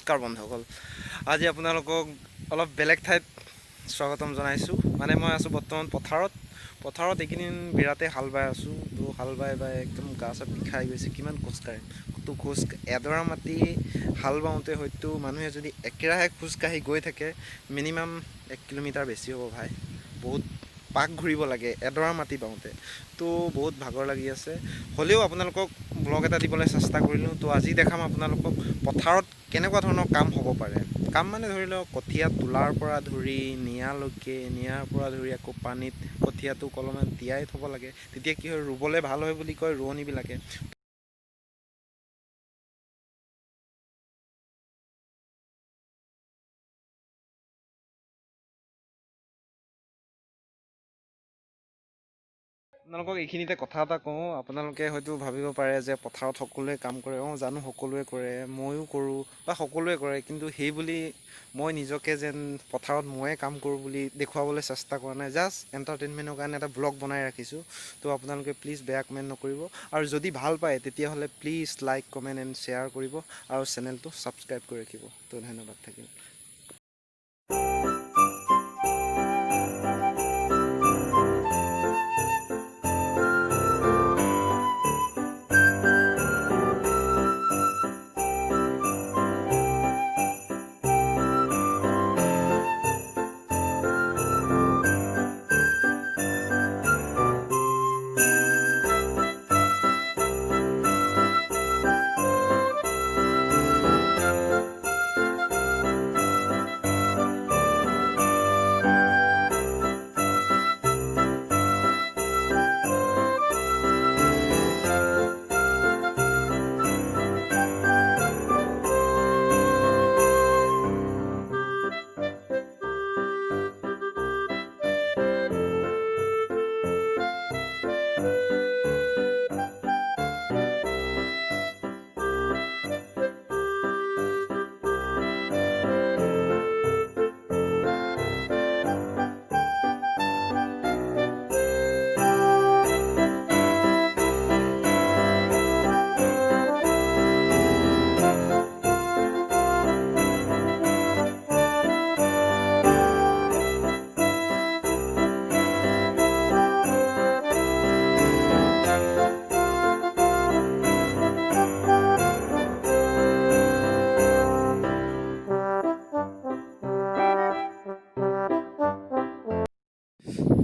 নমস্কাৰ বন্ধুসকল, আজি আপোনালোকক অলপ বেলেগ ঠাইত স্বাগতম জনাইছোঁ। মানে মই আছোঁ বৰ্তমান পথাৰত এইকেইদিন বিৰাটেই হাল বাই আছোঁ। তো হাল বাই একদম গা চা বিষাই গৈছে, কিমান খোজ কাঢ়িম। তো এডৰা মাটি হাল বাওঁতে হয়তো মানুহে যদি একেৰাহে খোজকাঢ়ি গৈ থাকে মিনিমাম 1 কিলোমিটাৰ বেছি হ'ব ভাই। বহুত পাক ঘূৰিব লাগে এডৰা মাটি বাওঁতে। তো বহুত ভাগৰ লাগি আছে, হ'লেও আপোনালোকক ব্লগ এটা দিবলৈ চেষ্টা কৰিলোঁ। তো আজি দেখাম আপোনালোকক পথাৰত কেনেকুৱা ধৰণৰ কাম হ'ব পাৰে। কাম মানে ধৰি লওক কঠীয়া তোলাৰ পৰা ধৰি নিয়াৰ পৰা ধৰি আকৌ পানীত কঠীয়াটো কলমত তিয়াই থ'ব লাগে। তেতিয়া কি হয়, ৰুবলৈ ভাল হয় বুলি কয় ৰোৱনীবিলাকে। আপোনালোকক এইখিনিতে কথা এটা কওঁ, আপোনালোকে হয়তো ভাবিব পাৰে যে পথাৰত সকলোৱে কাম কৰে। জানো সকলোৱে কৰে, ময়ো কৰোঁ বা সকলোৱে কৰে, কিন্তু সেই বুলি মই নিজকে যেন পথাৰত ময়ে কাম কৰোঁ বুলি দেখুৱাবলৈ চেষ্টা কৰা নাই। জাষ্ট এণ্টাৰটেইনমেণ্টৰ কাৰণে এটা ব্লগ বনাই ৰাখিছোঁ। তো আপোনালোকে প্লিজ বেয়া কমেণ্ট নকৰিব, আৰু যদি ভাল পায় তেতিয়াহ'লে please like comment and share কৰিব, আৰু চেনেলটো ছাবস্ক্ৰাইব কৰি ৰাখিব। তো ধন্যবাদ থাকিল।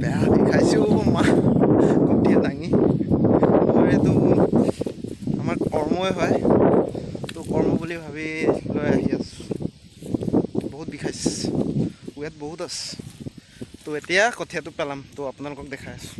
বেয়া বিষাইছোঁ কঠীয়া দাঙি। এইটো আমাৰ কৰ্মই হয়, তো কৰ্ম বুলি ভাবি লৈ আহি আছোঁ। বহুত বিষাইছে, ৱেট বহুত আছে। তো এতিয়া কঠীয়াটো পেলাম, তো আপোনালোকক দেখাই আছোঁ।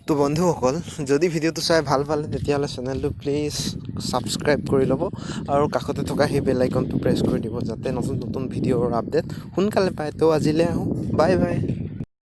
তো বন্ধুসকল, যদি ভিডিঅ'টো চাই ভাল পালে তেতিয়াহ'লে চেনেলটো প্লিজ ছাবস্ক্ৰাইব কৰি ল'ব, আৰু কাষতে থকা সেই বেল আইকনটো প্ৰেছ কৰি দিব, যাতে নতুন ভিডিঅ'ৰ আপডেট সোনকালে পায়। তো আজিলৈ আহোঁ, বাই বাই।